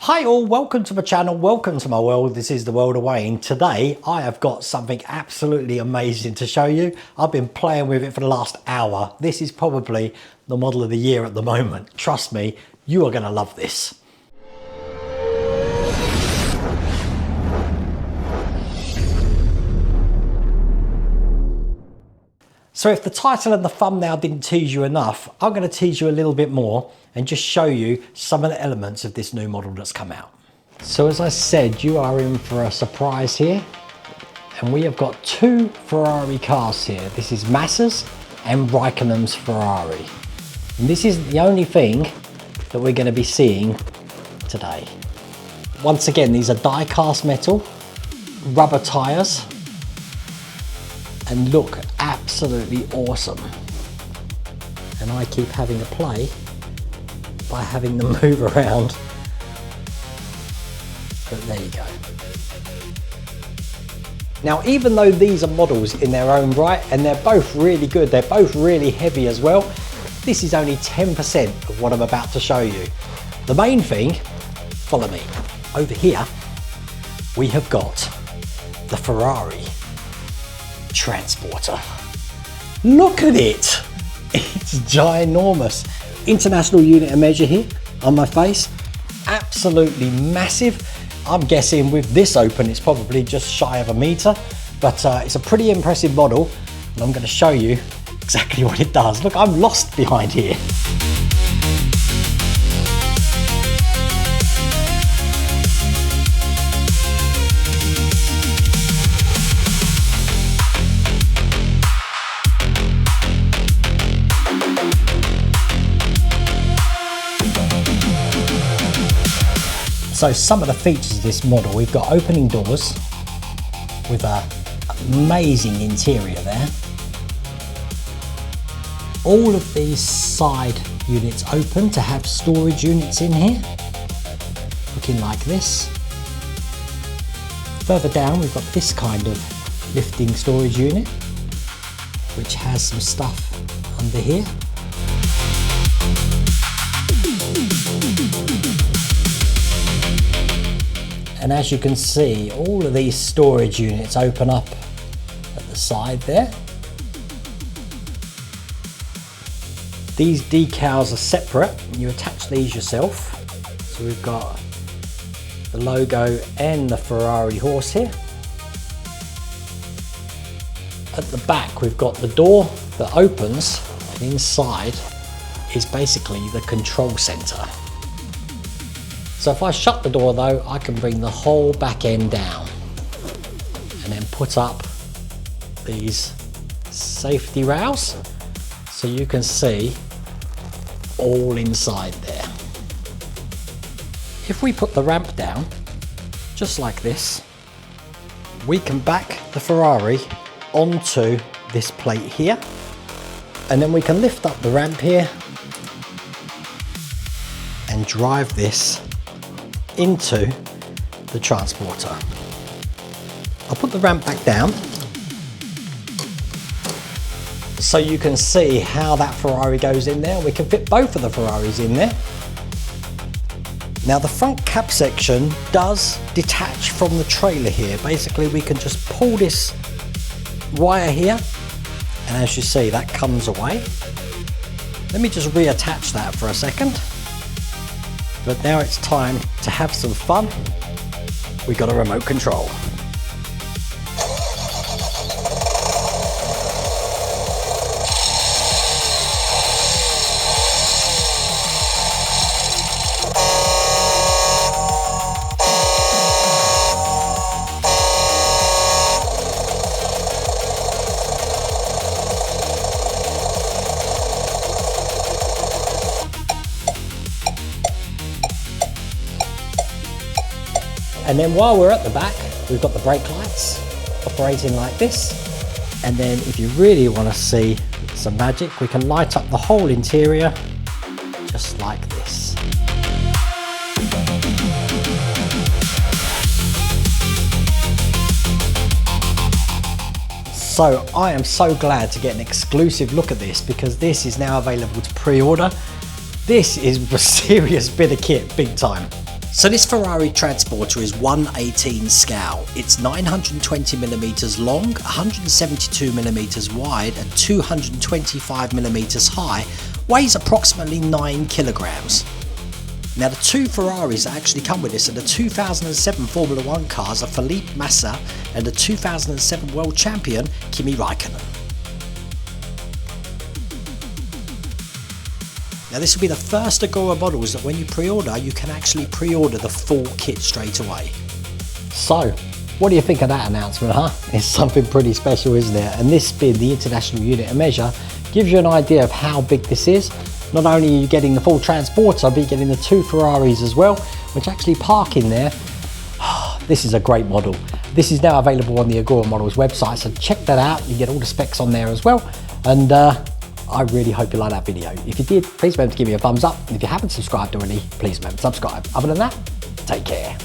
Hi all, welcome to my channel, welcome to my world. This is the world of Wayne. Today I have got something absolutely amazing to show you. I've been playing with it for the last hour. This is probably the model of the year at the moment. Trust me, you are going to love this. So if the title and the thumbnail didn't tease you enough, I'm going to tease you a little bit more and just show you some of the elements of this new model that's come out. So as I said, you are in for a surprise here. And we have got two Ferrari cars here. This is Massa's and Räikkönen's Ferrari. And this isn't the only thing that we're going to be seeing today. Once again, these are die cast metal, rubber tyres, and look absolutely awesome. And I keep having to play by having them move around, but there you go. Now, even though these are models in their own right, and they're both really good, they're both really heavy as well, this is only 10% of what I'm about to show you. The main thing, follow me. Over here, we have got the Ferrari Transporter. Look at it, it's ginormous. International unit of measure here on my face, absolutely massive. I'm guessing with this open it's probably just shy of a metre, but it's a pretty impressive model and I'm going to show you exactly what it does. Look, I'm lost behind here. So some of the features of this model, we've got opening doors with an amazing interior there. All of these side units open to have storage units in here, looking like this. Further down we've got this kind of lifting storage unit, which has some stuff under here. And as you can see, all of these storage units open up at the side there. These decals are separate, you attach these yourself. So we've got the logo and the Ferrari horse here. At the back we've got the door that opens, and inside is basically the control centre. So if I shut the door though, I can bring the whole back end down and then put up these safety rails so you can see all inside there. If we put the ramp down, just like this, we can back the Ferrari onto this plate here, and then we can lift up the ramp here and drive this into the transporter. I'll put the ramp back down so you can see how that Ferrari goes in there. We can fit both of the Ferraris in there. Now the front cab section does detach from the trailer here. Basically we can just pull this wire here, and as you see that comes away. Let me just reattach that for a second. But now it's time to have some fun. We got a remote control. And then while we're at the back, we've got the brake lights operating like this. And then if you really want to see some magic, we can light up the whole interior just like this. So I am so glad to get an exclusive look at this, because this is now available to pre-order. This is a serious bit of kit, big time. So this Ferrari Transporter is 1/18 scale. It's 920mm long, 172mm wide and 225mm high, weighs approximately 9 kilograms. Now the two Ferraris that actually come with this are the 2007 Formula 1 cars of Felipe Massa and the 2007 World Champion Kimi Räikkönen. Now this will be the first Agora models that when you pre-order, you can actually pre-order the full kit straight away. So, what do you think of that announcement, huh? It's something pretty special, isn't it? And this being the international unit of measure gives you an idea of how big this is. Not only are you getting the full transporter, but you're getting the two Ferraris as well, which actually park in there. This is a great model. This is now available on the Agora Models website, so check that out. You get all the specs on there as well. And I really hope you liked that video. If you did, please remember to give me a thumbs up. And if you haven't subscribed already, please remember to subscribe. Other than that, take care.